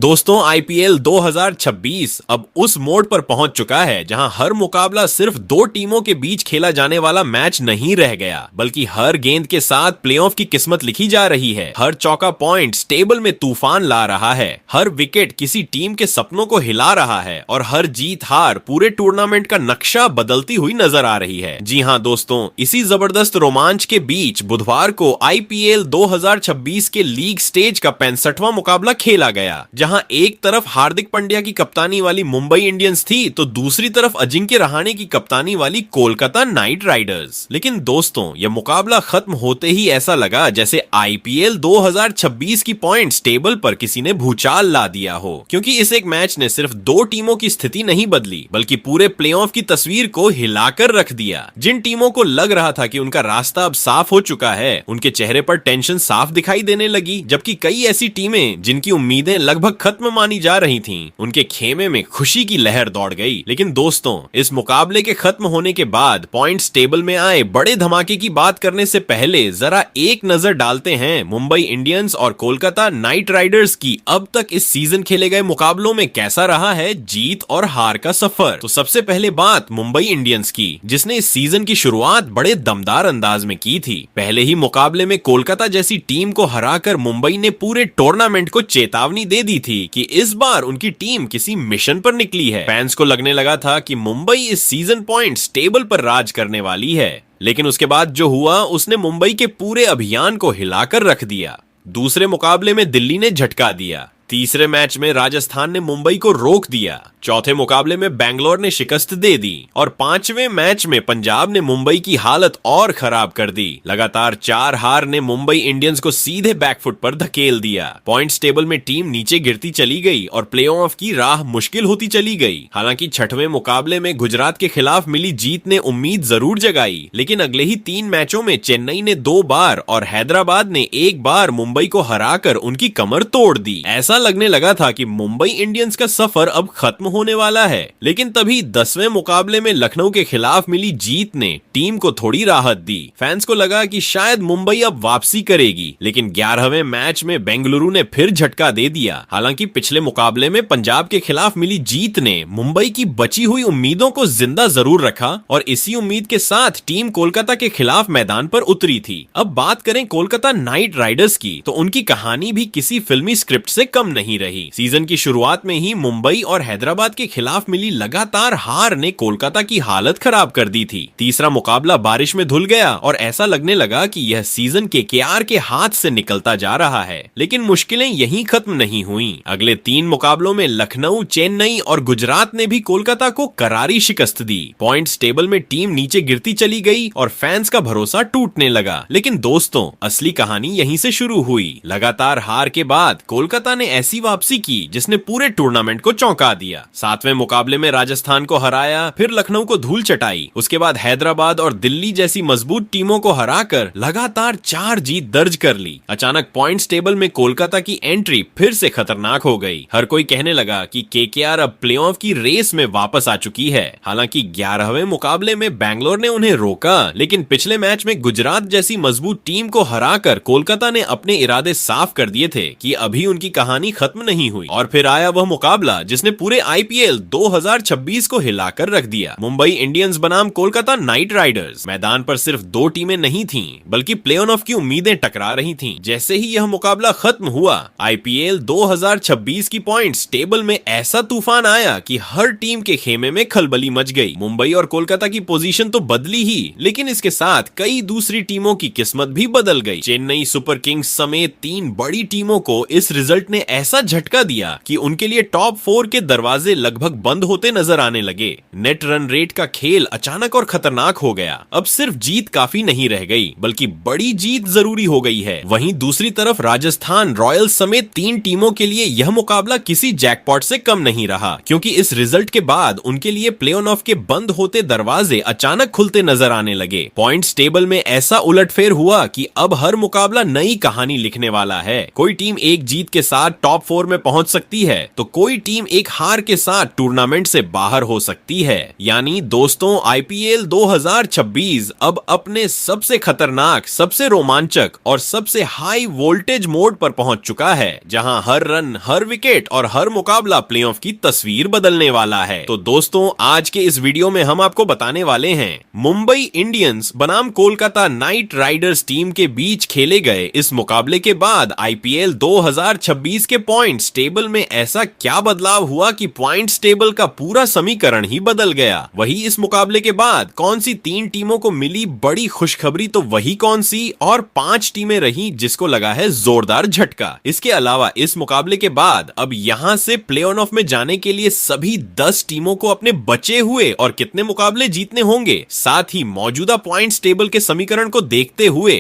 दोस्तों आईपीएल 2026 अब उस मोड पर पहुंच चुका है जहां हर मुकाबला सिर्फ दो टीमों के बीच खेला जाने वाला मैच नहीं रह गया, बल्कि हर गेंद के साथ प्लेऑफ की किस्मत लिखी जा रही है। हर चौका पॉइंट टेबल में तूफान ला रहा है, हर विकेट किसी टीम के सपनों को हिला रहा है और हर जीत हार पूरे टूर्नामेंट का नक्शा बदलती हुई नजर आ रही है। जी हां दोस्तों, इसी जबरदस्त रोमांच के बीच बुधवार को आईपीएल 2026 के लीग स्टेज का 65वां मुकाबला खेला गया, जहां एक तरफ हार्दिक पांड्या की कप्तानी वाली मुंबई इंडियंस थी तो दूसरी तरफ अजिंक्य रहाणे की कप्तानी वाली कोलकाता नाइट राइडर्स। लेकिन दोस्तों, यह मुकाबला खत्म होते ही ऐसा लगा जैसे आईपीएल 2026 की पॉइंट्स टेबल पर किसी ने भूचाल ला दिया हो, क्योंकि इस एक मैच ने सिर्फ दो टीमों की स्थिति नहीं बदली बल्कि पूरे प्लेऑफ की तस्वीर को हिलाकर रख दिया। जिन टीमों को लग रहा था कि उनका रास्ता अब साफ हो चुका है, उनके चेहरे पर टेंशन साफ दिखाई देने लगी, जबकि कई ऐसी टीमें जिनकी उम्मीदें लगभग खत्म मानी जा रही थीं, उनके खेमे में खुशी की लहर दौड़ गई। लेकिन दोस्तों, इस मुकाबले के खत्म होने के बाद पॉइंट्स टेबल में आए बड़े धमाके की बात करने से पहले जरा एक नजर डालते हैं मुंबई इंडियंस और कोलकाता नाइट राइडर्स की अब तक इस सीजन खेले गए मुकाबलों में कैसा रहा है जीत और हार का सफर। तो सबसे पहले बात मुंबई इंडियंस की, जिसने इस सीजन की शुरुआत बड़े दमदार अंदाज में की थी। पहले ही मुकाबले में कोलकाता जैसी टीम को हराकर मुंबई ने पूरे टूर्नामेंट को चेतावनी दे दी थी कि इस बार उनकी टीम किसी मिशन पर निकली है। फैंस को लगने लगा था कि मुंबई इस सीजन पॉइंट्स टेबल पर राज करने वाली है, लेकिन उसके बाद जो हुआ उसने मुंबई के पूरे अभियान को हिलाकर रख दिया। दूसरे मुकाबले में दिल्ली ने झटका दिया, तीसरे मैच में राजस्थान ने मुंबई को रोक दिया, चौथे मुकाबले में बैंगलोर ने शिकस्त दे दी और पांचवें मैच में पंजाब ने मुंबई की हालत और खराब कर दी। लगातार 4 हार ने मुंबई इंडियंस को सीधे बैकफुट पर धकेल दिया। पॉइंट्स टेबल में टीम नीचे गिरती चली गई और प्लेऑफ की राह मुश्किल होती चली गई। हालांकि छठवें मुकाबले में गुजरात के खिलाफ मिली जीत ने उम्मीद जरूर जगाई, लेकिन अगले ही 3 मैचों में चेन्नई ने 2 बार और हैदराबाद ने 1 बार मुंबई को हराकर उनकी कमर तोड़ दी। ऐसा लगने लगा था कि मुंबई इंडियंस का सफर अब खत्म होने वाला है, लेकिन तभी 10वें मुकाबले में लखनऊ के खिलाफ मिली जीत ने टीम को थोड़ी राहत दी। फैंस को लगा कि शायद मुंबई अब वापसी करेगी, लेकिन 11वें मैच में बेंगलुरु ने फिर झटका दे दिया। हालांकि पिछले मुकाबले में पंजाब के खिलाफ मिली जीत ने मुंबई की बची हुई उम्मीदों को जिंदा जरूर रखा और इसी उम्मीद के साथ टीम कोलकाता के खिलाफ मैदान पर उतरी थी। अब बात करें कोलकाता नाइट राइडर्स की, तो उनकी कहानी भी किसी फिल्मी स्क्रिप्ट से कम नहीं रही। सीजन की शुरुआत में ही मुंबई और हैदराबाद के खिलाफ मिली लगातार हार ने कोलकाता की हालत खराब कर दी थी। तीसरा मुकाबला बारिश में धुल गया और ऐसा लगने लगा कि यह सीजन केकेआर के हाथ से निकलता जा रहा है। लेकिन मुश्किलें यहीं खत्म नहीं हुईं। अगले 3 मुकाबलों में लखनऊ, चेन्नई और गुजरात ने भी कोलकाता को करारी शिकस्त दी। पॉइंट्स टेबल में टीम नीचे गिरती चली गई और फैंस का भरोसा टूटने लगा। लेकिन दोस्तों, असली कहानी यहीं से शुरू हुई। लगातार हार के बाद कोलकाता ने ऐसी वापसी की जिसने पूरे टूर्नामेंट को चौंका दिया। 7वें मुकाबले में राजस्थान को हराया, फिर लखनऊ को धूल चटाई, उसके बाद हैदराबाद और दिल्ली जैसी मजबूत टीमों को हराकर लगातार 4 जीत दर्ज कर ली। अचानक पॉइंट्स टेबल में कोलकाता की एंट्री फिर से खतरनाक हो गई। हर कोई कहने लगा कि केकेआर अब प्लेऑफ की रेस में वापस आ चुकी है। हालांकि 11वें मुकाबले में बैंगलोर ने उन्हें रोका, लेकिन पिछले मैच में गुजरात जैसी मजबूत टीम को हराकर कोलकाता ने अपने इरादे साफ कर दिए थे कि अभी उनकी कहानी खत्म नहीं हुई। और फिर आया वह मुकाबला जिसने पूरे आईपीएल 2026 को हिलाकर रख दिया। मुंबई इंडियंस बनाम कोलकाता नाइट राइडर्स। मैदान पर सिर्फ 2 टीमें नहीं थीं, बल्कि प्ले-ऑफ की उम्मीदें टकरा रही थीं। जैसे ही यह मुकाबला खत्म हुआ, आईपीएल 2026 की पॉइंट्स टेबल में ऐसा तूफान आया कि हर टीम के खेमे में खलबली मच गई। मुंबई और कोलकाता की पोजीशन तो बदली ही, लेकिन इसके साथ कई दूसरी टीमों की किस्मत भी बदल गई। चेन्नई सुपर किंग्स समेत 3 बड़ी टीमों को इस रिजल्ट ने ऐसा झटका दिया कि उनके लिए टॉप 4 के दरवाजे लगभग बंद होते नजर आने लगे। नेट रन रेट का खेल अचानक और खतरनाक हो गया। अब सिर्फ जीत काफी नहीं रह गई, बल्कि बड़ी जीत जरूरी हो गई है। वहीं दूसरी तरफ राजस्थान रॉयल्स समेत 3 टीमों के लिए यह मुकाबला किसी जैकपॉट से कम नहीं रहा, क्योंकि इस रिजल्ट के बाद उनके लिए प्ले-ऑफ के बंद होते दरवाजे अचानक खुलते नजर आने लगे। पॉइंट्स टेबल में ऐसा उलटफेर हुआ कि अब हर मुकाबला नई कहानी लिखने वाला है। कोई टीम एक जीत के साथ टॉप 4 में पहुंच सकती है, तो कोई टीम एक हार के साथ टूर्नामेंट से बाहर हो सकती है। यानी दोस्तों, आईपीएल 2026 अब अपने सबसे खतरनाक, सबसे रोमांचक और सबसे हाई वोल्टेज मोड पर पहुंच चुका है, जहां हर रन, हर विकेट और हर मुकाबला प्लेऑफ की तस्वीर बदलने वाला है। तो दोस्तों, आज के इस वीडियो में हम आपको बताने वाले हैं मुंबई इंडियंस बनाम कोलकाता नाइट राइडर्स टीम के बीच खेले गए इस मुकाबले के बाद आईपीएल 2026 के पॉइंट्स टेबल में ऐसा क्या बदलाव हुआ कि पॉइंट्स टेबल का पूरा समीकरण ही बदल गया। वही इस मुकाबले के बाद कौन सी 3 टीमों को मिली बड़ी खुशखबरी, तो वही कौन सी, और 5 टीमें रही जिसको लगा है जोरदार झटका। इसके अलावा इस मुकाबले के बाद अब यहां से प्ले ऑफ में जाने के लिए सभी 10 टीमों को अपने बचे हुए और कितने मुकाबले जीतने होंगे, साथ ही मौजूदा पॉइंट्स टेबल के समीकरण को देखते हुए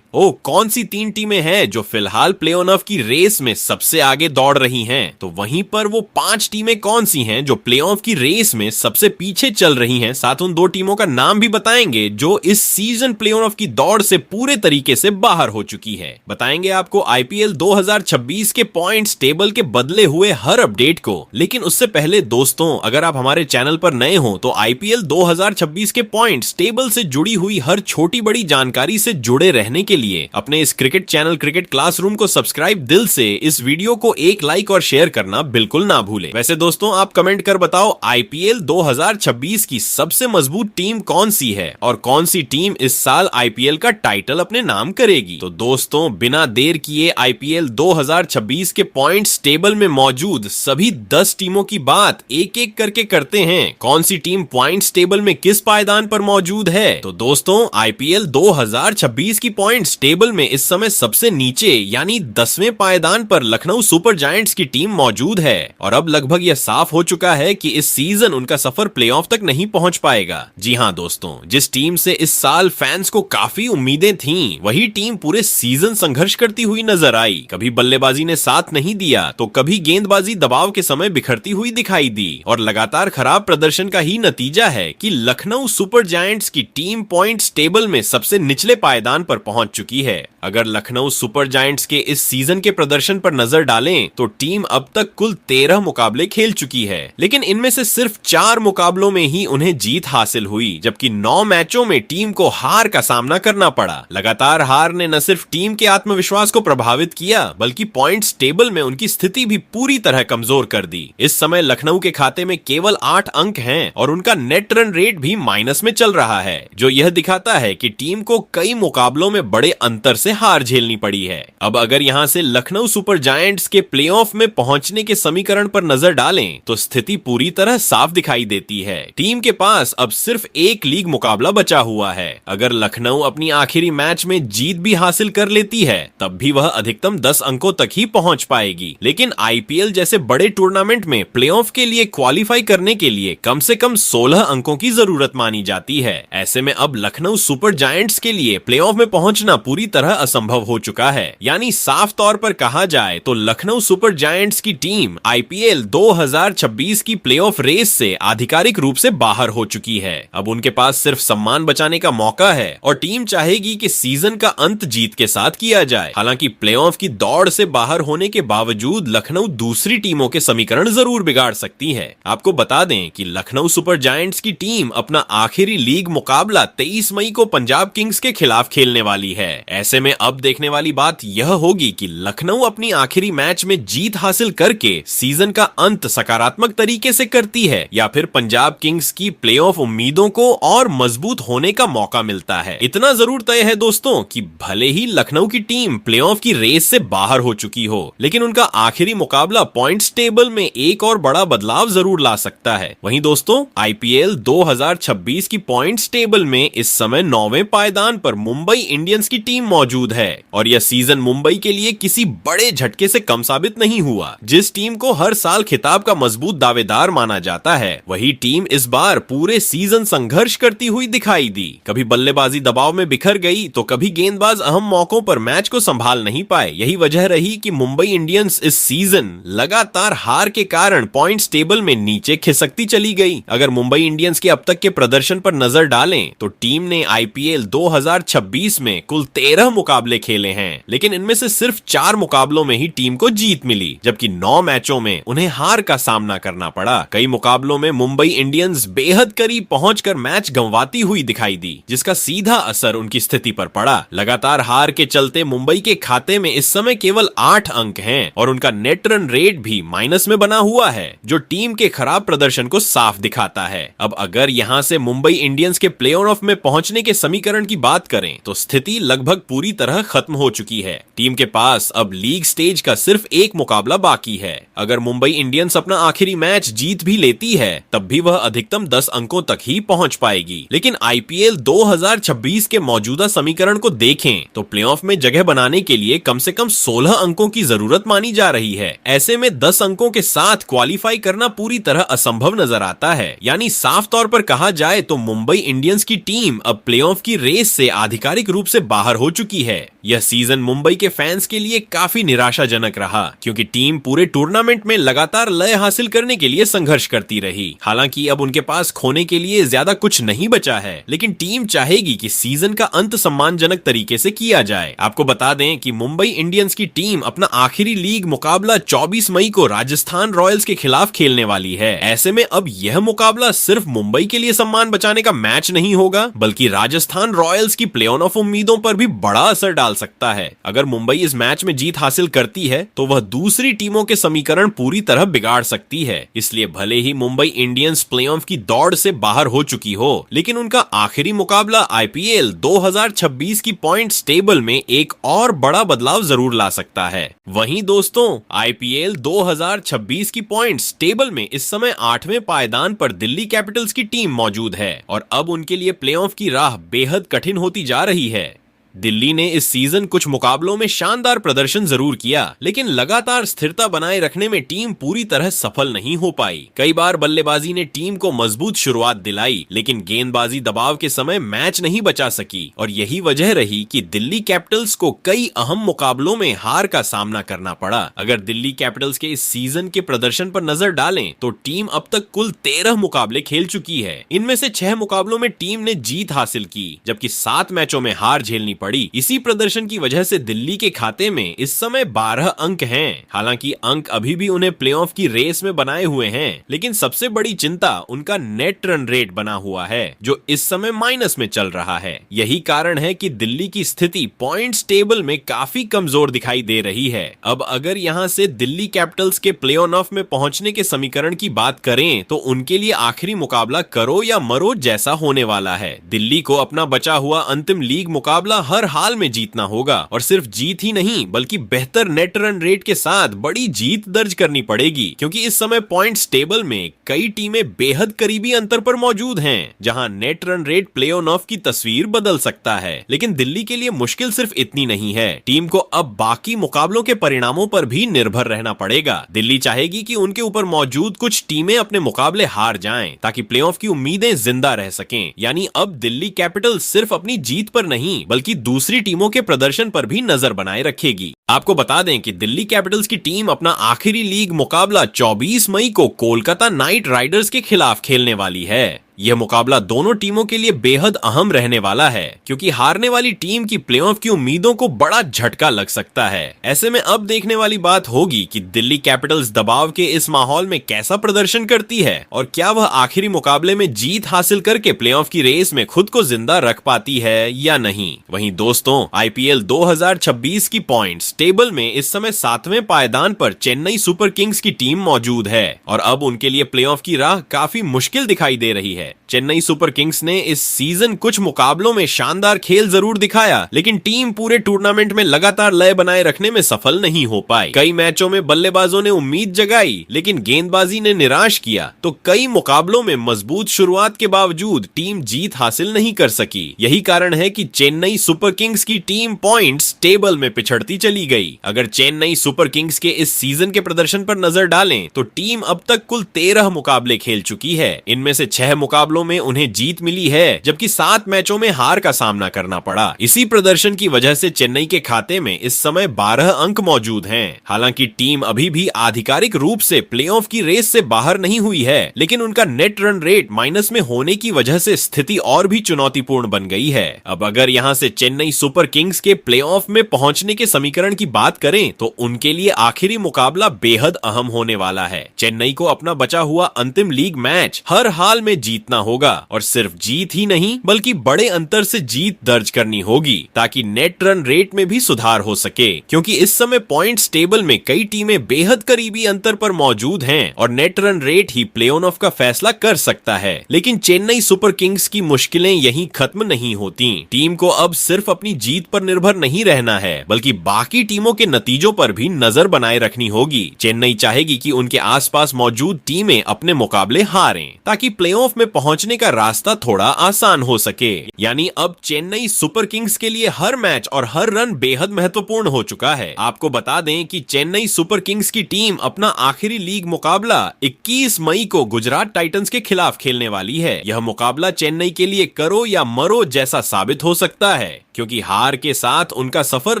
कौन सी 3 टीमें हैं जो फिलहाल प्ले ऑफ की रेस में सबसे आगे दौड़ रही हैं, तो वहीं पर वो 5 टीमें कौन सी हैं जो प्ले ऑफ की रेस में सबसे पीछे चल रही हैं। साथ उन 2 टीमों का नाम भी बताएंगे जो इस सीजन प्ले ऑफ की दौड़ से पूरे तरीके से बाहर हो चुकी है। बताएंगे आपको आईपीएल 2026 के पॉइंट्स टेबल के बदले हुए हर अपडेट को। लेकिन उससे पहले दोस्तों, अगर आप हमारे चैनल पर नए हो तो आईपीएल 2026 के पॉइंट्स टेबल से जुड़ी हुई हर छोटी बड़ी जानकारी से जुड़े रहने के लिए अपने इस क्रिकेट चैनल क्रिकेट क्लासरूम को सब्सक्राइब दिल से, इस वीडियो को एक लाइक और शेयर करना बिल्कुल ना भूले। वैसे दोस्तों, आप कमेंट कर बताओ आईपीएल 2026 की सबसे मजबूत टीम कौन सी है और कौन सी टीम इस साल आईपीएल का टाइटल अपने नाम करेगी। तो दोस्तों, बिना देर किए आईपीएल 2026 के पॉइंट्स टेबल में मौजूद सभी 10 टीमों की बात एक एक करके करते हैं। कौन सी टीम पॉइंट्स टेबल में किस पायदान पर मौजूद है। तो दोस्तों, आईपीएल 2026 की पॉइंट्स टेबल में इस समय सबसे नीचे यानी 10वें पायदान पर लखनऊ सुपर जायंट्स की टीम मौजूद है और अब लगभग यह साफ हो चुका है कि इस सीजन उनका सफर प्लेऑफ तक नहीं पहुंच पाएगा। जी हां दोस्तों, जिस टीम से इस साल फैंस को काफी उम्मीदें थीं, वही टीम पूरे सीजन संघर्ष करती हुई नजर आई। कभी बल्लेबाजी ने साथ नहीं दिया तो कभी गेंदबाजी दबाव के समय बिखरती हुई दिखाई दी और लगातार खराब प्रदर्शन का ही नतीजा है कि लखनऊ सुपर जायंट्स की टीम पॉइंट्स टेबल में सबसे निचले पायदान पर पहुंच चुकी है। अगर लखनऊ सुपर जायंट्स के इस सीजन के प्रदर्शन पर नजर डालें तो टीम अब तक कुल 13 मुकाबले खेल चुकी है, लेकिन इनमें से सिर्फ 4 मुकाबलों में ही उन्हें जीत हासिल हुई, जबकि 9 मैचों में टीम को हार का सामना करना पड़ा। लगातार हार ने न सिर्फ टीम के आत्मविश्वास को प्रभावित किया बल्कि पॉइंट्स टेबल में उनकी स्थिति भी पूरी तरह कमजोर कर दी। इस समय लखनऊ के खाते में केवल 8 अंक हैं और उनका नेट रन रेट भी माइनस में चल रहा है, जो यह दिखाता है कि टीम को कई मुकाबलों में बड़े अंतर से हार झेलनी पड़ी है। अब अगर यहां से लखनऊ सुपर जायंट्स के प्लेऑफ में पहुंचने के समीकरण पर नजर डालें तो स्थिति पूरी तरह साफ दिखाई देती है। टीम के पास अब सिर्फ एक लीग मुकाबला बचा हुआ है। अगर लखनऊ अपनी आखिरी मैच में जीत भी हासिल कर लेती है तब भी वह अधिकतम 10 अंकों तक ही पहुंच पाएगी। लेकिन आईपीएल जैसे बड़े टूर्नामेंट में प्लेऑफ के लिए क्वालिफाई करने के लिए कम से कम 16 अंकों की जरूरत मानी जाती है। ऐसे में अब लखनऊ सुपर जायंट्स के लिए प्लेऑफ में पहुंचना पूरी तरह असंभव हो चुका है। यानी साफ तौर पर कहा जाए तो लखनऊ सुपर जायंट्स की टीम आईपीएल 2026 की प्लेऑफ रेस से आधिकारिक रूप से बाहर हो चुकी है। अब उनके पास सिर्फ सम्मान बचाने का मौका है और टीम चाहेगी कि सीजन का अंत जीत के साथ किया जाए। हालांकि प्लेऑफ की दौड़ से बाहर होने के बावजूद लखनऊ दूसरी टीमों के समीकरण जरूर बिगाड़ सकती है। आपको बता दें कि लखनऊ सुपर जायंट्स की टीम अपना आखिरी लीग मुकाबला 23 मई को पंजाब किंग्स के खिलाफ खेलने वाली है। ऐसे में अब देखने वाली बात यह होगी कि लखनऊ अपनी आखिरी मैच में जीत हासिल करके सीजन का अंत सकारात्मक तरीके से करती है या फिर पंजाब किंग्स की प्लेऑफ उम्मीदों को और मजबूत होने का मौका मिलता है। इतना जरूर तय है दोस्तों कि भले ही लखनऊ की टीम प्लेऑफ की रेस से बाहर हो चुकी हो, लेकिन उनका आखिरी मुकाबला पॉइंट्स टेबल में एक और बड़ा बदलाव जरूर ला सकता है। वहीं दोस्तों, आईपीएल 2026 की पॉइंट्स टेबल में इस समय 9वें पायदान पर मुंबई इंडियंस की टीम मौजूद है और यह सीजन मुंबई के लिए किसी बड़े झटके से कम साबित नहीं हुआ। जिस टीम को हर साल खिताब का मजबूत दावेदार माना जाता है, वही टीम इस बार पूरे सीजन संघर्ष करती हुई दिखाई दी। कभी बल्लेबाजी दबाव में बिखर गई तो कभी गेंदबाज अहम मौकों पर मैच को संभाल नहीं पाए। यही वजह रही कि मुंबई इंडियंस इस सीजन लगातार हार के कारण पॉइंट्स टेबल में नीचे खिसकती चली गई। अगर मुंबई इंडियंस के अब तक के प्रदर्शन पर नजर डालें तो टीम ने आईपीएल 2026 में कुल 13 मुकाबले खेले हैं, लेकिन इनमें से सिर्फ 4 मुकाबलों में ही टीम को जीत मिली, जबकि 9 मैचों में उन्हें हार का सामना करना पड़ा। कई मुकाबलों में मुंबई इंडियंस बेहद करीब पहुंचकर मैच गंवाती हुई दिखाई दी, जिसका सीधा असर उनकी स्थिति पर पड़ा। लगातार हार के चलते मुंबई के खाते में इस समय केवल 8 अंक हैं और उनका नेट रन रेट भी माइनस में बना हुआ है, जो टीम के खराब प्रदर्शन को साफ दिखाता है। अब अगर यहां से मुंबई इंडियंस के प्ले ऑफ में पहुंचने के समीकरण की बात करें तो स्थिति लगभग पूरी तरह खत्म हो चुकी है। टीम के पास अब लीग स्टेज का सिर्फ एक मुकाबला बाकी है। अगर मुंबई इंडियंस अपना आखिरी मैच जीत भी लेती है तब भी वह अधिकतम 10 अंकों तक ही पहुंच पाएगी। लेकिन आईपीएल 2026 के मौजूदा समीकरण को देखें तो प्लेऑफ में जगह बनाने के लिए कम से कम 16 अंकों की जरूरत मानी जा रही है। ऐसे में 10 अंकों के साथ क्वालिफाई करना पूरी तरह असंभव नजर आता है। यानी साफ तौर पर कहा जाए तो मुंबई इंडियंस की टीम अब प्लेऑफ की रेस से आधिकारिक रूप से बाहर हो चुकी है। यह सीजन मुंबई के फैंस के लिए काफी निराशाजनक रहा, क्योंकि टीम पूरे टूर्नामेंट में लगातार लय हासिल करने के लिए संघर्ष करती रही। हालांकि अब उनके पास खोने के लिए ज्यादा कुछ नहीं बचा है, लेकिन टीम चाहेगी कि सीजन का अंत सम्मानजनक तरीके से किया जाए। आपको बता दें कि मुंबई इंडियंस की टीम अपना आखिरी लीग मुकाबला 24 मई को राजस्थान रॉयल्स के खिलाफ खेलने वाली है। ऐसे में अब यह मुकाबला सिर्फ मुंबई के लिए सम्मान बचाने का मैच नहीं होगा, बल्कि राजस्थान रॉयल्स की प्ले ऑफ उम्मीदों पर भी बड़ा असर डाल सकता है। अगर मुंबई इस मैच में जीत हासिल करती है तो वह दूसरी टीमों के समीकरण पूरी तरह बिगाड़ सकती है। इसलिए भले ही मुंबई इंडियंस प्ले ऑफ की दौड़ से बाहर हो चुकी हो, लेकिन उनका आखिरी मुकाबला आईपीएल 2026 की पॉइंट्स टेबल में एक और बड़ा बदलाव जरूर ला सकता है। वहीं दोस्तों, आईपीएल 2026 की पॉइंट्स टेबल में इस समय 8वें पायदान पर दिल्ली कैपिटल्स की टीम मौजूद है और अब उनके लिए प्लेऑफ की राह बेहद कठिन होती जा रही है। दिल्ली ने इस सीजन कुछ मुकाबलों में शानदार प्रदर्शन जरूर किया, लेकिन लगातार स्थिरता बनाए रखने में टीम पूरी तरह सफल नहीं हो पाई। कई बार बल्लेबाजी ने टीम को मजबूत शुरुआत दिलाई, लेकिन गेंदबाजी दबाव के समय मैच नहीं बचा सकी और यही वजह रही कि दिल्ली कैपिटल्स को कई अहम मुकाबलों में हार का सामना करना पड़ा। अगर दिल्ली कैपिटल्स के इस सीजन के प्रदर्शन पर नजर डालें तो टीम अब तक कुल 13 मुकाबले खेल चुकी है। इनमें से 6 मुकाबलों में टीम ने जीत हासिल की, जबकि 7 मैचों में हार झेलनी पड़ी। इसी प्रदर्शन की वजह से दिल्ली के खाते में इस समय 12 अंक हैं। हालांकि अंक अभी भी उन्हें प्लेऑफ की रेस में बनाए हुए हैं, लेकिन सबसे बड़ी चिंता उनका नेट रन रेट बना हुआ है, जो इस समय माइनस में चल रहा है। यही कारण है कि दिल्ली की स्थिति पॉइंट्स टेबल में काफी कमजोर दिखाई दे रही है। अब अगर यहां से दिल्ली कैपिटल्स के प्ले ऑफ में पहुंचने के समीकरण की बात करें तो उनके लिए आखिरी मुकाबला करो या मरो जैसा होने वाला है। दिल्ली को अपना बचा हुआ अंतिम लीग मुकाबला हर हाल में जीतना होगा और सिर्फ जीत ही नहीं बल्कि बेहतर नेट रन रेट के साथ बड़ी जीत दर्ज करनी पड़ेगी, क्योंकि इस समय पॉइंट्स टेबल में कई टीमें बेहद करीबी अंतर पर मौजूद हैं, जहां net run rate play of की तस्वीर बदल सकता है। लेकिन दिल्ली के लिए मुश्किल सिर्फ इतनी नहीं है, टीम को अब बाकी मुकाबलों के परिणामों पर भी निर्भर रहना पड़ेगा। दिल्ली चाहेगी कि उनके ऊपर मौजूद कुछ टीमें अपने मुकाबले हार जाएं ताकि प्लेऑफ की उम्मीदें जिंदा रह सकें। यानी अब दिल्ली कैपिटल्स सिर्फ अपनी जीत पर नहीं बल्कि दूसरी टीमों के प्रदर्शन पर भी नजर बनाए रखेगी। आपको बता दें कि दिल्ली कैपिटल्स की टीम अपना आखिरी लीग मुकाबला 24 मई को कोलकाता नाइट राइडर्स के खिलाफ खेलने वाली है। यह मुकाबला दोनों टीमों के लिए बेहद अहम रहने वाला है, क्योंकि हारने वाली टीम की प्लेऑफ की उम्मीदों को बड़ा झटका लग सकता है। ऐसे में अब देखने वाली बात होगी कि दिल्ली कैपिटल्स दबाव के इस माहौल में कैसा प्रदर्शन करती है और क्या वह आखिरी मुकाबले में जीत हासिल करके प्लेऑफ की रेस में खुद को जिंदा रख पाती है या नहीं। वहीं दोस्तों, आईपीएल 2026 की पॉइंट्स टेबल में इस समय 7वें पायदान पर चेन्नई सुपर किंग्स की टीम मौजूद है और अब उनके लिए प्लेऑफ की राह काफी मुश्किल दिखाई दे रही है। चेन्नई सुपर किंग्स ने इस सीजन कुछ मुकाबलों में शानदार खेल जरूर दिखाया, लेकिन टीम पूरे टूर्नामेंट में लगातार लय बनाए रखने में सफल नहीं हो पाई। कई मैचों में बल्लेबाजों ने उम्मीद जगाई, लेकिन गेंदबाजी ने निराश किया, तो कई मुकाबलों में मजबूत शुरुआत के बावजूद टीम जीत हासिल नहीं कर सकी। यही कारण है कि चेन्नई सुपर किंग्स की टीम पॉइंट्स टेबल में पिछड़ती चली गई। अगर चेन्नई सुपर किंग्स के इस सीजन के प्रदर्शन पर नजर डालें तो टीम अब तक कुल 13 मुकाबले खेल चुकी है। इनमें से 6 मुकाबलों में उन्हें जीत मिली है, जबकि 7 मैचों में हार का सामना करना पड़ा। इसी प्रदर्शन की वजह से चेन्नई के खाते में इस समय 12 अंक मौजूद हैं। हालांकि टीम अभी भी आधिकारिक रूप से प्लेऑफ की रेस से बाहर नहीं हुई है, लेकिन उनका नेट रन रेट माइनस में होने की वजह से स्थिति और भी चुनौतीपूर्ण बन गई है। अब अगर यहां से चेन्नई सुपर किंग्स के प्लेऑफ में पहुंचने के समीकरण की बात करें तो उनके लिए आखिरी मुकाबला बेहद अहम होने वाला है। चेन्नई को अपना बचा हुआ अंतिम लीग मैच हर हाल में जीतना होगा, और सिर्फ जीत ही नहीं बल्कि बड़े अंतर से जीत दर्ज करनी होगी ताकि नेट रन रेट में भी सुधार हो सके, क्योंकि इस समय पॉइंट्स टेबल में कई टीमें बेहद करीबी अंतर पर मौजूद हैं और net run rate he play of का फैसला कर सकता है। लेकिन चेन्नई सुपर किंग्स की मुश्किलें यहीं खत्म नहीं होती। टीम को अब सिर्फ अपनी जीत पर निर्भर नहीं रहना है, बल्कि बाकी टीमों के नतीजों पर भी नजर बनाए रखनी होगी। चेन्नई चाहेगी कि उनके आसपास मौजूद टीमें अपने मुकाबले हारें ताकि प्लेऑफ में पहुंचने का रास्ता थोड़ा आसान हो सके। यानी अब चेन्नई सुपर किंग्स के लिए हर मैच और हर रन बेहद महत्वपूर्ण हो चुका है। आपको बता दें कि चेन्नई सुपर किंग्स की टीम अपना आखिरी लीग मुकाबला 21 मई को गुजरात टाइटंस के खिलाफ खेलने वाली है। यह मुकाबला चेन्नई के लिए करो या मरो जैसा साबित हो सकता है, क्योंकि हार के साथ उनका सफर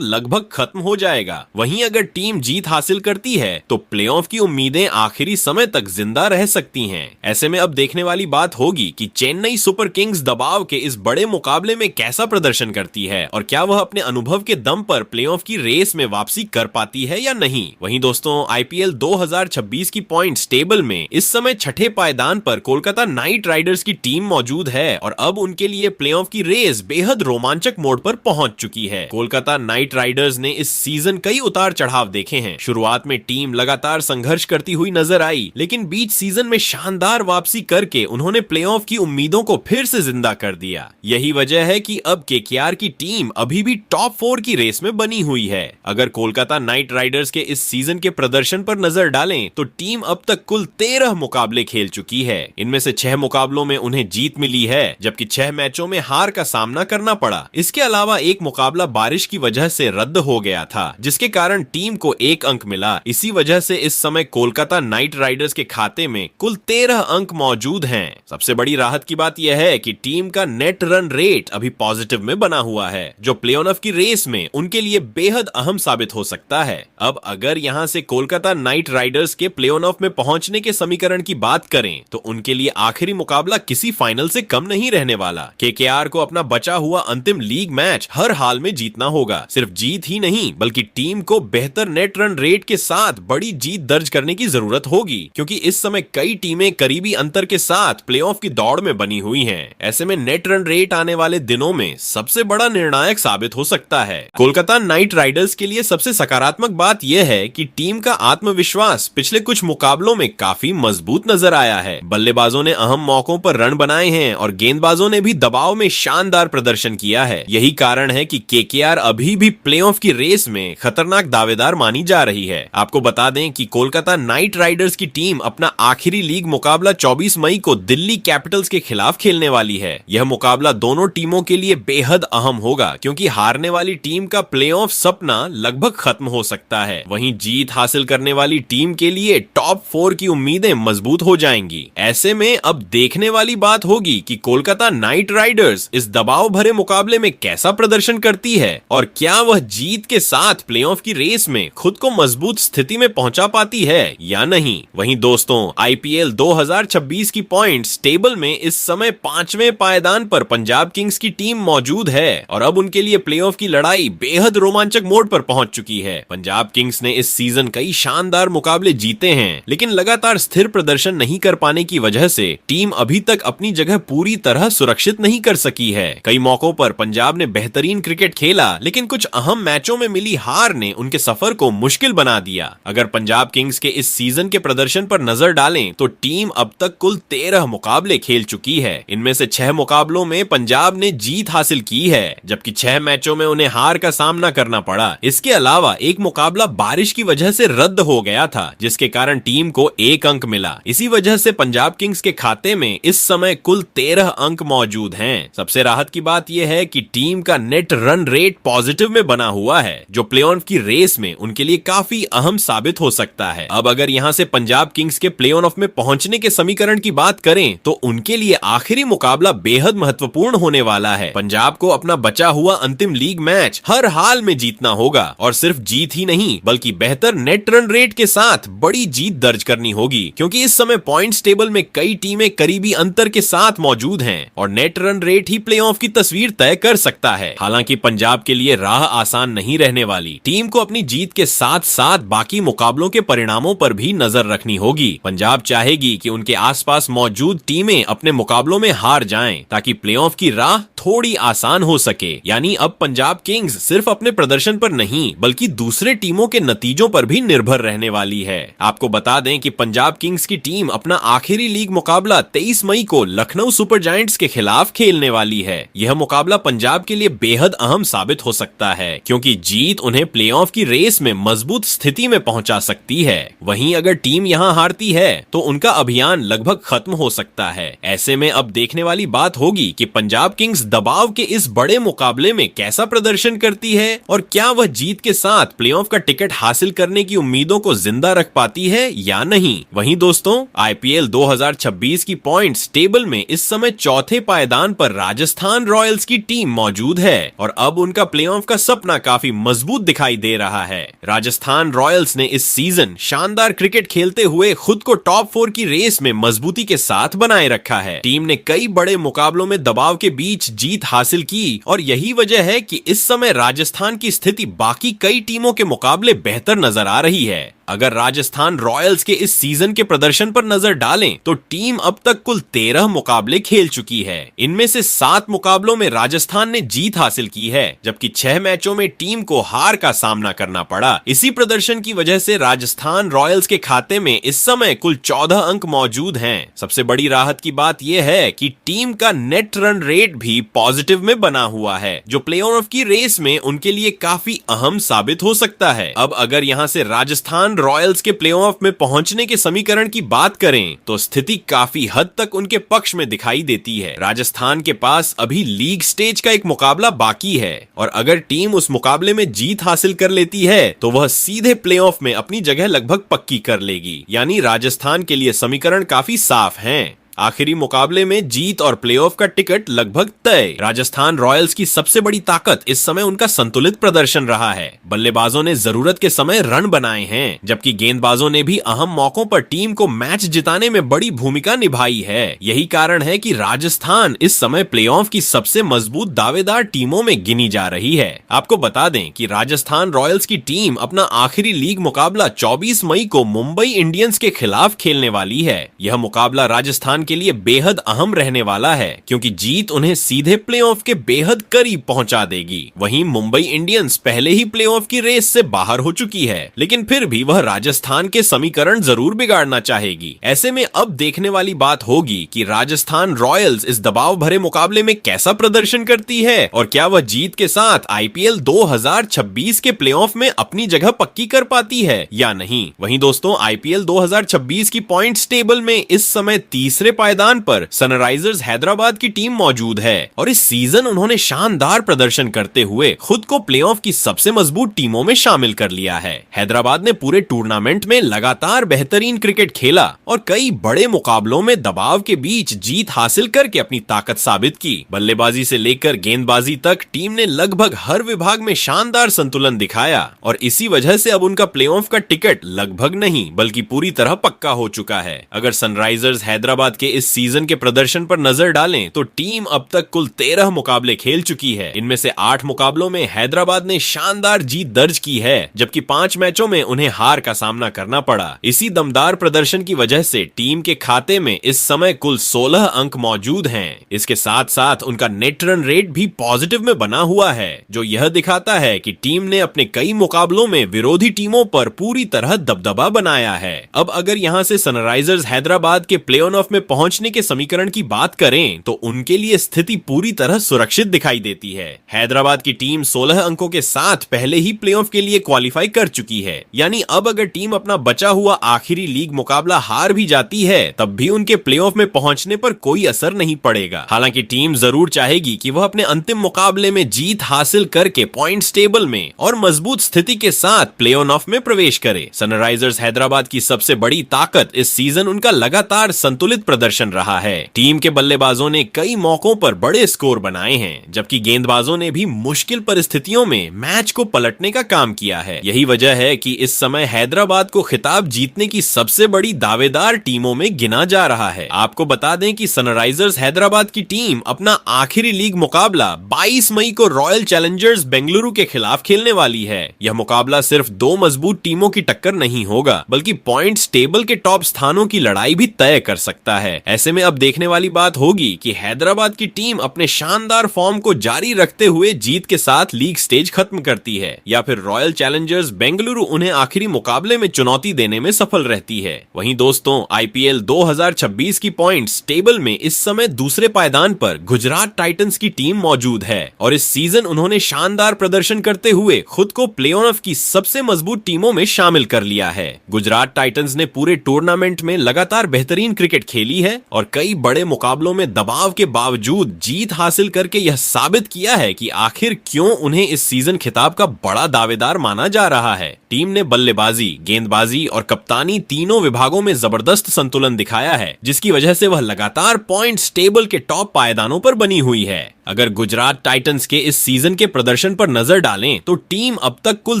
लगभग खत्म हो जाएगा। वहीं अगर टीम जीत हासिल करती है तो प्लेऑफ की उम्मीदें आखिरी समय तक जिंदा रह सकती हैं। ऐसे में अब देखने वाली बात होगी कि चेन्नई सुपर किंग्स दबाव के इस बड़े मुकाबले में कैसा प्रदर्शन करती है और क्या वह अपने अनुभव के दम पर प्लेऑफ की रेस में वापसी कर पाती है या नहीं। वहीं दोस्तों, आईपीएल 2026 की पॉइंट्स टेबल में इस समय छठे पायदान पर कोलकाता नाइट राइडर्स की टीम मौजूद है और अब उनके लिए प्लेऑफ की रेस बेहद रोमांचक मोड़ पर पहुंच चुकी है। कोलकाता नाइट राइडर्स ने इस सीजन कई उतार चढ़ाव देखे हैं। शुरुआत में टीम लगातार संघर्ष करती हुई नजर आई, लेकिन बीच सीजन में शानदार वापसी करके उन्होंने प्लेऑफ की उम्मीदों को फिर से जिंदा कर दिया। यही वजह है कि अब केकेआर की टीम अभी भी टॉप 4 की रेस में बनी हुई है। अगर कोलकाता नाइट राइडर्स के इस सीजन के प्रदर्शन पर नजर डालें तो टीम अब तक कुल 13 मुकाबले खेल चुकी है। इनमें से 6 मुकाबलों में उन्हें जीत मिली है, जबकि 6 मैचों में हार का सामना करना पड़ा। इसके अलावा एक मुकाबला बारिश की वजह से रद्द हो गया था, जिसके कारण टीम को 1 अंक मिला। इसी वजह से इस समय कोलकाता नाइट राइडर्स के खाते में कुल 13 अंक मौजूद हैं। सबसे बड़ी राहत की बात यह है कि टीम का नेट रन रेट अभी पॉजिटिव में बना हुआ है, जो प्ले ऑफ की रेस में उनके लिए बेहद अहम साबित हो सकता है। अब अगर यहां से कोलकाता नाइट राइडर्स के प्ले ऑफ में पहुंचने के समीकरण की बात करें तो उनके लिए आखिरी मुकाबला किसी फाइनल से कम नहीं रहने वाला। केकेआर को अपना बचा हुआ अंतिम लीग मैच हर हाल में जीतना होगा। सिर्फ जीत ही नहीं बल्कि टीम को बेहतर नेट रन रेट के साथ बड़ी जीत दर्ज करने की जरूरत होगी, क्योंकि इस समय कई टीमें करीबी अंतर के साथ प्लेऑफ की दौड़ में बनी हुई हैं। ऐसे में नेट रन रेट आने वाले दिनों में सबसे बड़ा निर्णायक साबित हो सकता है। कोलकाता नाइट राइडर्स के लिए सबसे सकारात्मक बात यह है कि टीम का आत्मविश्वास पिछले कुछ मुकाबलों में काफी मजबूत नजर आया है। बल्लेबाजों ने अहम मौकों पर रन बनाए हैं और गेंदबाजों ने भी दबाव में शानदार प्रदर्शन किया है। यही कारण है कि केकेआर अभी भी प्लेऑफ की रेस में खतरनाक दावेदार मानी जा रही है। आपको बता दें कि कोलकाता नाइट राइडर्स की टीम अपना आखिरी लीग मुकाबला 24 मई को दिल्ली कैपिटल्स के खिलाफ खेलने वाली है। यह मुकाबला दोनों टीमों के लिए बेहद अहम होगा, क्योंकि हारने वाली टीम का प्लेऑफ सपना लगभग खत्म हो सकता है। वहीं जीत हासिल करने वाली टीम के लिए टॉप 4 की उम्मीदें मजबूत हो जाएंगी। ऐसे में अब देखने वाली बात होगी कि कोलकाता नाइट राइडर्स इस दबाव भरे मुकाबले में कैसा प्रदर्शन करती है और क्या वह जीत के साथ प्लेऑफ की रेस में खुद को मजबूत स्थिति में पहुंचा पाती है या नहीं। वहीं दोस्तों, आईपीएल 2026 की पॉइंट्स टेबल में इस समय 5वें पायदान पर पंजाब किंग्स की टीम मौजूद है और अब उनके लिए प्लेऑफ की लड़ाई बेहद रोमांचक मोड़ पर पहुंच चुकी है। पंजाब किंग्स ने इस सीजन कई शानदार मुकाबले जीते हैं, लेकिन लगातार स्थिर प्रदर्शन नहीं कर पाने की वजह से टीम अभी तक अपनी जगह पूरी तरह सुरक्षित नहीं कर सकी है। कई मौकों पर पंजाब ने बेहतरीन क्रिकेट खेला, लेकिन कुछ अहम मैचों में मिली हार ने उनके सफर को मुश्किल बना दिया। अगर पंजाब किंग्स के इस सीजन के प्रदर्शन पर नजर डालें तो टीम अब तक कुल 13 मुकाबले खेल चुकी है। इनमें से 6 मुकाबलों में पंजाब ने जीत हासिल की है, जबकि 6 मैचों में उन्हें हार का सामना करना पड़ा। इसके अलावा एक मुकाबला बारिश की वजह से रद्द हो गया था, जिसके कारण टीम को 1 अंक मिला। इसी वजह से पंजाब किंग्स के खाते में इस समय कुल 13 अंक मौजूद हैं। सबसे राहत की बात यह है कि टीम का नेट रन रेट पॉजिटिव में बना हुआ है, जो प्लेऑफ की रेस में उनके लिए काफी अहम साबित हो सकता है। अब अगर यहां से पंजाब किंग्स के प्लेऑफ में पहुंचने के समीकरण की बात करें तो उनके लिए आखिरी मुकाबला बेहद महत्वपूर्ण होने वाला है। पंजाब को अपना बचा हुआ अंतिम लीग मैच हर हाल में जीतना होगा और सिर्फ जीत ही नहीं बल्कि बेहतर नेट रन रेट के साथ बड़ी जीत दर्ज करनी होगी, क्योंकि इस समय पॉइंट्स टेबल में कई टीमें करीबी अंतर के साथ मौजूद हैं और नेट रन रेट ही प्लेऑफ की तस्वीर तय कर सकता है। हालांकि पंजाब के लिए राह आसान नहीं रहने वाली। टीम को अपनी जीत के साथ साथ बाकी मुकाबलों के परिणामों पर भी नजर रखनी होगी। पंजाब चाहेगी कि उनके आसपास मौजूद टीमें अपने मुकाबलों में हार जाएं ताकि प्लेऑफ की राह थोड़ी आसान हो सके। यानी अब पंजाब किंग्स सिर्फ अपने प्रदर्शन पर नहीं बल्कि दूसरे टीमों के नतीजों पर भी निर्भर रहने वाली है। आपको बता दें कि पंजाब किंग्स की टीम अपना आखिरी लीग मुकाबला 23 मई को लखनऊ सुपर जायंट्स के खिलाफ खेलने वाली है। यह मुकाबला पंजाब के लिए बेहद अहम साबित हो सकता है, क्योंकि जीत उन्हें प्लेऑफ की रेस में मजबूत स्थिति में पहुंचा सकती है। वहीं अगर टीम यहां हारती है तो उनका अभियान लगभग खत्म हो सकता है। ऐसे में अब देखने वाली बात होगी कि पंजाब किंग्स दबाव के इस बड़े मुकाबले में कैसा प्रदर्शन करती है और क्या वह जीत के साथ प्लेऑफ का टिकट हासिल करने की उम्मीदों को जिंदा रख पाती है या नहीं। वहीं दोस्तों, आईपीएल 2026 की पॉइंट्स टेबल में इस समय चौथे पायदान पर राजस्थान रॉयल्स की टीम मौजूद है और अब उनका प्लेऑफ का सपना काफी मजबूत दिखाई दे रहा है। राजस्थान रॉयल्स ने इस सीजन शानदार क्रिकेट खेलते हुए खुद को टॉप 4 की रेस में मजबूती के साथ बनाए रखा है। टीम ने कई बड़े मुकाबलों में दबाव के बीच जीत हासिल की और यही वजह है कि इस समय राजस्थान की स्थिति बाकी कई टीमों के मुकाबले बेहतर नजर आ रही है। अगर राजस्थान रॉयल्स के इस सीजन के प्रदर्शन पर नजर डालें तो टीम अब तक कुल 13 मुकाबले खेल चुकी है। इनमें से 7 मुकाबलों में राजस्थान ने जीत हासिल की है, जबकि 6 मैचों में टीम को हार का सामना करना पड़ा। इसी प्रदर्शन की वजह से राजस्थान रॉयल्स के खाते में इस समय कुल 14 अंक मौजूद हैं। सबसे बड़ी राहत की बात यह है कि टीम का नेट रन रेट भी पॉजिटिव में बना हुआ है, जो प्लेऑफ की रेस में उनके लिए काफी अहम साबित हो सकता है। अब अगर यहां से राजस्थान रॉयल्स के प्लेऑफ में पहुंचने के समीकरण की बात करें तो स्थिति काफी हद तक उनके पक्ष में दिखाई देती है। राजस्थान के पास अभी लीग स्टेज का एक मुकाबला बाकी है और अगर टीम उस मुकाबले में जीत हासिल कर लेती है तो वह सीधे प्लेऑफ में अपनी जगह लगभग पक्की कर लेगी। यानी राजस्थान के लिए समीकरण काफी साफ हैं। आखिरी मुकाबले में जीत और प्लेऑफ का टिकट लगभग तय। राजस्थान रॉयल्स की सबसे बड़ी ताकत इस समय उनका संतुलित प्रदर्शन रहा है। बल्लेबाजों ने जरूरत के समय रन बनाए हैं, जबकि गेंदबाजों ने भी अहम मौकों पर टीम को मैच जिताने में बड़ी भूमिका निभाई है। यही कारण है कि राजस्थान इस समय प्लेऑफ की सबसे मजबूत दावेदार टीमों में गिनी जा रही है। आपको बता दें कि राजस्थान रॉयल्स की टीम अपना आखिरी लीग मुकाबला 24 मई को मुंबई इंडियंस के खिलाफ खेलने वाली है। यह मुकाबला राजस्थान के लिए बेहद अहम रहने वाला है, क्योंकि जीत उन्हें सीधे प्लेऑफ के बेहद करीब पहुंचा देगी। वहीं मुंबई इंडियंस पहले ही प्लेऑफ की रेस से बाहर हो चुकी है, लेकिन फिर भी वह राजस्थान के समीकरण जरूर बिगाड़ना चाहेगी। ऐसे में अब देखने वाली बात होगी कि राजस्थान रॉयल्स इस दबाव भरे मुकाबले में कैसा प्रदर्शन करती है और क्या वह जीत के साथ आईपीएल 2026 के प्लेऑफ में अपनी जगह पक्की कर पाती है या नहीं। वहीं दोस्तों, आईपीएल 2026 की पॉइंट्स टेबल में इस समय तीसरे पायदान पर सनराइजर्स हैदराबाद की टीम मौजूद है और इस सीजन उन्होंने शानदार प्रदर्शन करते हुए खुद को प्लेऑफ की सबसे मजबूत टीमों में शामिल कर लिया है। हैदराबाद ने पूरे टूर्नामेंट में लगातार बेहतरीन क्रिकेट खेला और कई बड़े मुकाबलों में दबाव के बीच जीत हासिल करके अपनी ताकत साबित की। बल्लेबाजी से लेकर गेंदबाजी तक टीम ने लगभग हर विभाग में शानदार संतुलन दिखाया और इसी वजह से अब उनका प्लेऑफ का टिकट लगभग नहीं बल्कि पूरी तरह पक्का हो चुका है। अगर सनराइजर्स हैदराबाद के इस सीजन के प्रदर्शन पर नजर डालें तो टीम अब तक कुल 13 मुकाबले खेल चुकी है। इनमें से 8 मुकाबलों में हैदराबाद ने शानदार जीत दर्ज की है, जबकि 5 मैचों में उन्हें हार का सामना करना पड़ा। इसी दमदार प्रदर्शन की वजह से टीम के खाते में इस समय कुल 16 अंक मौजूद हैं। इसके साथ साथ उनका नेट रन रेट भी पॉजिटिव में बना हुआ है, जो यह दिखाता है कि टीम ने अपने कई मुकाबलों में विरोधी टीमों पर पूरी तरह दबदबा बनाया है। अब अगर यहां से सनराइजर्स हैदराबाद के प्ले ऑफ में पहुंचने के समीकरण की बात करें तो उनके लिए स्थिति पूरी तरह सुरक्षित दिखाई देती है। हैदराबाद की टीम 16 अंकों के साथ पहले ही प्लेऑफ के लिए क्वालिफाई कर चुकी है, यानी अब अगर टीम अपना बचा हुआ आखिरी लीग मुकाबला हार भी जाती है तब भी उनके प्लेऑफ में पहुंचने पर कोई असर नहीं पड़ेगा। हालांकि टीम जरूर चाहेगी कि वह अपने अंतिम मुकाबले में जीत हासिल करके पॉइंट्स टेबल में और मजबूत स्थिति के साथ प्ले ऑफ में प्रवेश करे। सनराइजर्स हैदराबाद की सबसे बड़ी ताकत इस सीजन उनका लगातार संतुलित प्रदर्शन रहा है। टीम के बल्लेबाजों ने कई मौकों पर बड़े स्कोर बनाए हैं, जबकि गेंदबाजों ने भी मुश्किल परिस्थितियों में मैच को पलटने का काम किया है। यही वजह है कि इस समय हैदराबाद को खिताब जीतने की सबसे बड़ी दावेदार टीमों में गिना जा रहा है। आपको बता दें कि सनराइजर्स हैदराबाद की टीम अपना आखिरी लीग मुकाबला 22 मई को रॉयल चैलेंजर्स बेंगलुरु के खिलाफ खेलने वाली है। यह मुकाबला सिर्फ दो मजबूत टीमों की टक्कर नहीं होगा, बल्कि पॉइंट्स टेबल के टॉप स्थानों की लड़ाई भी तय कर सकता है। ऐसे में अब देखने वाली बात होगी कि हैदराबाद की टीम अपने शानदार फॉर्म को जारी रखते हुए जीत के साथ लीग स्टेज खत्म करती है, या फिर रॉयल चैलेंजर्स बेंगलुरु उन्हें आखिरी मुकाबले में चुनौती देने में सफल रहती है। वहीं दोस्तों, आईपीएल 2026 की पॉइंट्स टेबल में इस समय दूसरे पायदान पर गुजरात टाइटंस की टीम मौजूद है और इस सीजन उन्होंने शानदार प्रदर्शन करते हुए खुद को प्ले ऑफ की सबसे मजबूत टीमों में शामिल कर लिया है। गुजरात टाइटंस ने पूरे टूर्नामेंट में लगातार बेहतरीन क्रिकेट खेली है और कई बड़े मुकाबलों में दबाव के बावजूद जीत हासिल करके यह साबित किया है कि आखिर क्यों उन्हें इस सीजन खिताब का बड़ा दावेदार माना जा रहा है। टीम ने बल्लेबाजी, गेंदबाजी और कप्तानी तीनों विभागों में जबरदस्त संतुलन दिखाया है, जिसकी वजह से वह लगातार पॉइंट्स टेबल के टॉप पायदानों पर बनी हुई है। अगर गुजरात टाइटंस के इस सीजन के प्रदर्शन पर नजर डालें तो टीम अब तक कुल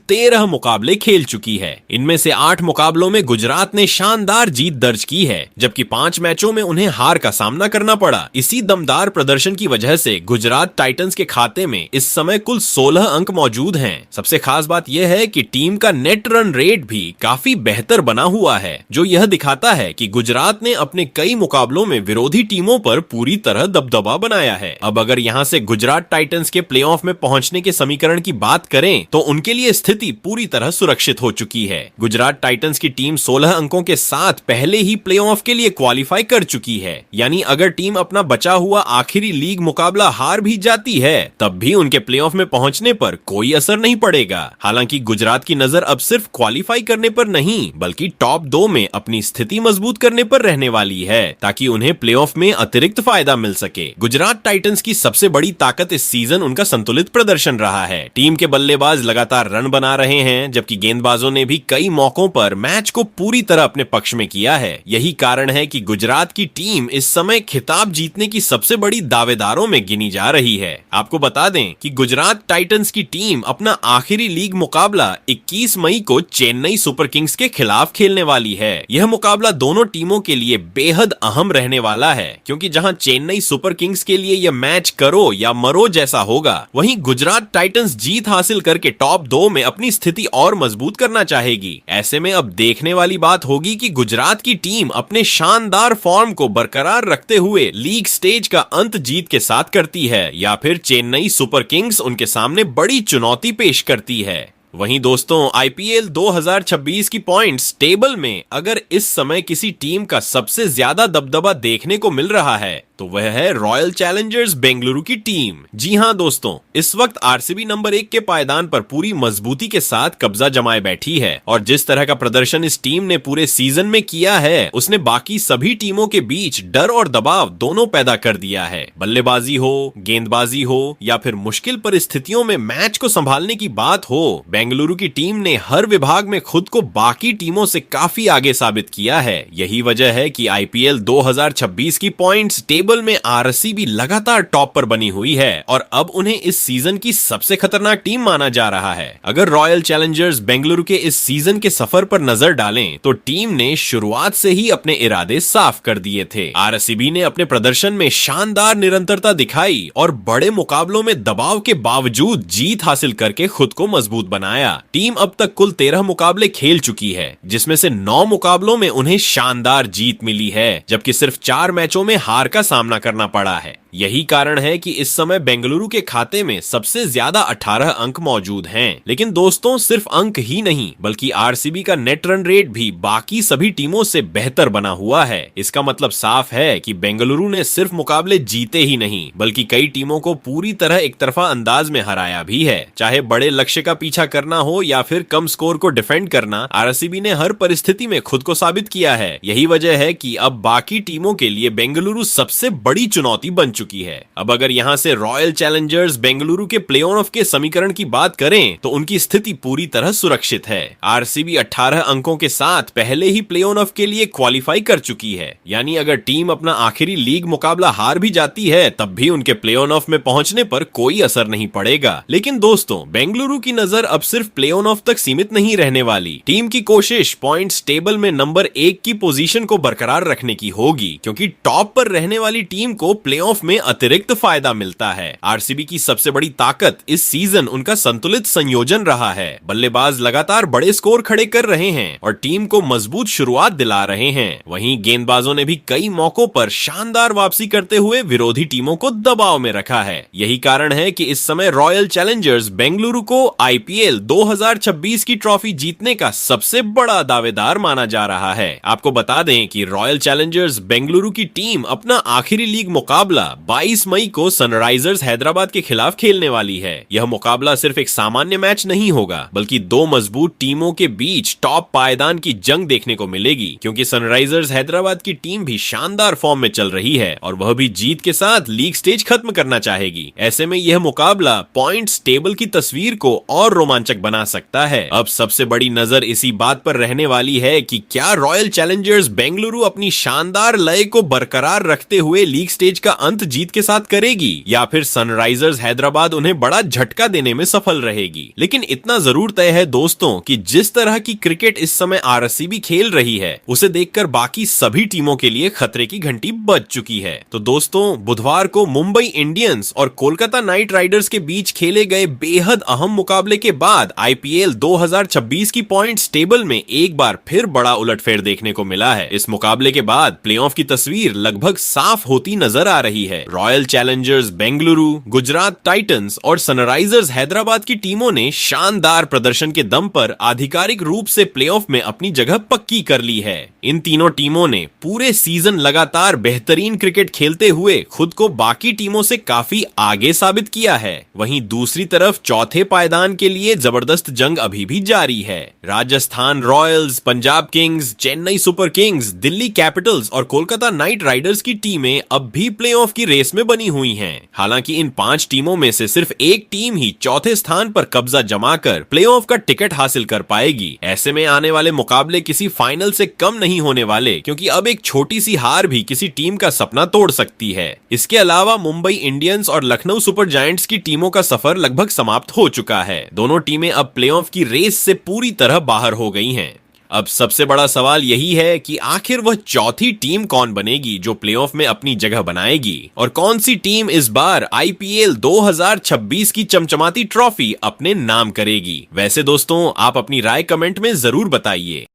13 मुकाबले खेल चुकी है। इनमें से 8 मुकाबलों में गुजरात ने शानदार जीत दर्ज की है, जबकि 5 मैचों में उन्हें हार का सामना करना पड़ा। इसी दमदार प्रदर्शन की वजह से गुजरात टाइटंस के खाते में इस समय कुल 16 अंक मौजूद हैं। सबसे खास बात यह है कि टीम का नेट रन रेट भी काफी बेहतर बना हुआ है, जो यह दिखाता है कि गुजरात ने अपने कई मुकाबलों में विरोधी टीमों पर पूरी तरह दबदबा बनाया है। अब अगर यहां से गुजरात टाइटंस के प्लेऑफ में पहुंचने के समीकरण की बात करें तो उनके लिए स्थिति पूरी तरह सुरक्षित हो चुकी है। गुजरात टाइटंस की टीम 16 अंकों के साथ पहले ही प्लेऑफ के लिए क्वालिफाई कर चुकी है, यानी अगर टीम अपना बचा हुआ आखिरी लीग मुकाबला हार भी जाती है तब भी उनके प्लेऑफ में पहुंचने पर कोई असर नहीं पड़ेगा। हालांकि गुजरात की नजर अब सिर्फ क्वालिफाई करने पर नहीं, बल्कि टॉप 2 में अपनी स्थिति मजबूत करने पर रहने वाली है, ताकि उन्हें प्लेऑफ में अतिरिक्त फायदा मिल सके। गुजरात टाइटंस की सबसे बड़ी ताकत इस सीजन उनका संतुलित प्रदर्शन रहा है। टीम के बल्लेबाज लगातार रन बना रहे हैं, जबकि गेंदबाजों ने भी कई मौकों पर मैच को पूरी तरह अपने पक्ष में किया है। यही कारण है कि गुजरात की टीम इस समय खिताब जीतने की सबसे बड़ी दावेदारों में गिनी जा रही है। आपको बता दें कि गुजरात टाइटंस की टीम अपना आखिरी लीग मुकाबला 21 मई को चेन्नई सुपर किंग्स के खिलाफ खेलने वाली है। यह मुकाबला दोनों टीमों के लिए बेहद अहम रहने वाला है, क्योंकि जहां चेन्नई सुपर किंग्स के लिए यह मैच करो या मरो जैसा होगा, वहीं गुजरात टाइटंस जीत हासिल करके टॉप 2 में अपनी स्थिति और मजबूत करना चाहेगी। ऐसे में अब देखने वाली बात होगी कि गुजरात की टीम अपने शानदार फॉर्म को बरकरार रखते हुए लीग स्टेज का अंत जीत के साथ करती है, या फिर चेन्नई सुपर किंग्स उनके सामने बड़ी चुनौती पेश करती है। वहीं दोस्तों, आईपीएल 2026 की पॉइंट्स टेबल में अगर इस समय किसी टीम का सबसे ज्यादा दबदबा देखने को मिल रहा है तो वह है रॉयल चैलेंजर्स बेंगलुरु की टीम। जी हां दोस्तों, इस वक्त आरसीबी नंबर 1 के पायदान पर पूरी मजबूती के साथ कब्जा जमाए बैठी है और जिस तरह का प्रदर्शन इस टीम ने पूरे सीजन में किया है, उसने बाकी सभी टीमों के बीच डर और दबाव दोनों पैदा कर दिया है। बल्लेबाजी हो, गेंदबाजी हो या फिर मुश्किल परिस्थितियों में मैच को संभालने की बात हो, बेंगलुरु की टीम ने हर विभाग में खुद को बाकी टीमों से काफी आगे साबित किया है। यही वजह है कि आईपीएल 2026 की पॉइंट्स टेबल में आरसीबी लगातार टॉप पर बनी हुई है और अब उन्हें इस सीजन की सबसे खतरनाक टीम माना जा रहा है। अगर रॉयल चैलेंजर्स बेंगलुरु के इस सीजन के सफर पर नजर डालें तो टीम ने शुरुआत से ही अपने इरादे साफ कर दिए थे। आरसीबी ने अपने प्रदर्शन में शानदार निरंतरता दिखाई और बड़े मुकाबलों में दबाव के बावजूद जीत हासिल करके खुद को मजबूत बनाया। टीम अब तक कुल 13 मुकाबले खेल चुकी है, जिसमें से 9 मुकाबलों में उन्हें शानदार जीत मिली है, जबकि सिर्फ 4 मैचों में हार का सामना करना पड़ा है। यही कारण है कि इस समय बेंगलुरु के खाते में सबसे ज्यादा 18 अंक मौजूद हैं। लेकिन दोस्तों, सिर्फ अंक ही नहीं बल्कि आरसीबी का नेट रन रेट भी बाकी सभी टीमों से बेहतर बना हुआ है। इसका मतलब साफ है कि बेंगलुरु ने सिर्फ मुकाबले जीते ही नहीं बल्कि कई टीमों को पूरी तरह एक तरफा अंदाज में हराया भी है। चाहे बड़े लक्ष्य का पीछा करना हो या फिर कम स्कोर को डिफेंड करना, आरसीबी ने हर परिस्थिति में खुद को साबित किया है। यही वजह है कि अब बाकी टीमों के लिए बेंगलुरु सबसे बड़ी चुनौती बन चुकी है। अब अगर यहां से रॉयल चैलेंजर्स बेंगलुरु के प्ले ऑफ के समीकरण की बात करें तो उनकी स्थिति पूरी तरह सुरक्षित है। आरसीबी 18 अंकों के साथ पहले ही प्ले ऑफ के लिए क्वालिफाई कर चुकी है, यानी अगर टीम अपना आखिरी लीग मुकाबला हार भी जाती है तब भी उनके प्ले ऑफ में पहुंचने पर कोई असर नहीं पड़ेगा। लेकिन दोस्तों, बेंगलुरु की नजर अब सिर्फ प्ले ऑफ तक सीमित नहीं रहने वाली। टीम की कोशिश पॉइंट्स टेबल में नंबर 1 की पोजीशन को बरकरार रखने की होगी, क्योंकि टॉप पर रहने वाली टीम को प्लेऑफ में अतिरिक्त फायदा मिलता है। आरसीबी की सबसे बड़ी ताकत इस सीजन उनका संतुलित संयोजन रहा है। बल्लेबाज लगातार बड़े स्कोर खड़े कर रहे हैं और टीम को मजबूत शुरुआत दिला रहे हैं। वहीं गेंदबाजों ने भी कई मौकों पर शानदार वापसी करते हुए विरोधी टीमों को दबाव में रखा है। यही कारण है कि इस समय रॉयल चैलेंजर्स बेंगलुरु को आईपीएल 2026 की ट्रॉफी जीतने का सबसे बड़ा दावेदार माना जा रहा है। आपको बता दें कि रॉयल चैलेंजर्स बेंगलुरु की टीम अपना आखिरी लीग मुकाबला 22 मई को सनराइजर्स हैदराबाद के खिलाफ खेलने वाली है। यह मुकाबला सिर्फ एक सामान्य मैच नहीं होगा बल्कि दो मजबूत टीमों के बीच टॉप पायदान की जंग देखने को मिलेगी, क्योंकि सनराइजर्स हैदराबाद की टीम भी शानदार फॉर्म में चल रही है और वह भी जीत के साथ लीग स्टेज खत्म करना चाहेगी। ऐसे में यह मुकाबला पॉइंट्स टेबल की तस्वीर को और रोमांचक बना सकता है। अब सबसे बड़ी नजर इसी बात पर रहने वाली है कि क्या रॉयल चैलेंजर्स बेंगलुरु अपनी शानदार लय को बरकरार रखते हुए लीग स्टेज का अंत जीत के साथ करेगी या फिर सनराइजर्स हैदराबाद उन्हें बड़ा झटका देने में सफल रहेगी। लेकिन इतना जरूर तय है दोस्तों कि जिस तरह की क्रिकेट इस समय आरसीबी खेल रही है उसे देखकर बाकी सभी टीमों के लिए खतरे की घंटी बज चुकी है। तो दोस्तों, बुधवार को मुंबई इंडियंस और कोलकाता नाइट राइडर्स के बीच खेले गए बेहद अहम मुकाबले के बाद आईपीएल 2026 की पॉइंट्स टेबल में एक बार फिर बड़ा उलटफेर देखने को मिला है। इस मुकाबले के बाद प्लेऑफ की तस्वीर लगभग साफ होती नजर आ रही है। Royal Challengers Bengaluru, Gujarat Titans और सनराइजर्स हैदराबाद की टीमों ने शानदार प्रदर्शन के दम पर आधिकारिक रूप से प्लेऑफ में अपनी जगह पक्की कर ली है। इन तीनों टीमों ने पूरे सीजन लगातार बेहतरीन क्रिकेट खेलते हुए खुद को बाकी टीमों से काफी आगे साबित किया है। वहीं दूसरी तरफ चौथे पायदान के लिए जबरदस्त जंग अभी भी जारी है। Rajasthan Royals, Punjab Kings, Chennai super Kings, Delhi Capitals और कोलकाता नाइट राइडर्स की टीमें अब भी प्लेऑफ की रेस में बनी हुई हैं। हालांकि इन 5 टीमों में से सिर्फ एक टीम ही चौथे स्थान पर कब्जा जमाकर प्लेऑफ का टिकट हासिल कर पाएगी। ऐसे में आने वाले मुकाबले किसी फाइनल से कम नहीं होने वाले, क्योंकि अब एक छोटी सी हार भी किसी टीम का सपना तोड़ सकती है। इसके अलावा मुंबई इंडियंस और लखनऊ सुपर जायंट्स की टीमों का सफर लगभग समाप्त हो चुका है। दोनों टीमें अब प्लेऑफ की रेस से पूरी तरह बाहर हो गई हैं। अब सबसे बड़ा सवाल यही है कि आखिर वह चौथी टीम कौन बनेगी जो प्लेऑफ में अपनी जगह बनाएगी, और कौन सी टीम इस बार आईपीएल 2026 की चमचमाती ट्रॉफी अपने नाम करेगी। वैसे दोस्तों, आप अपनी राय कमेंट में जरूर बताइए।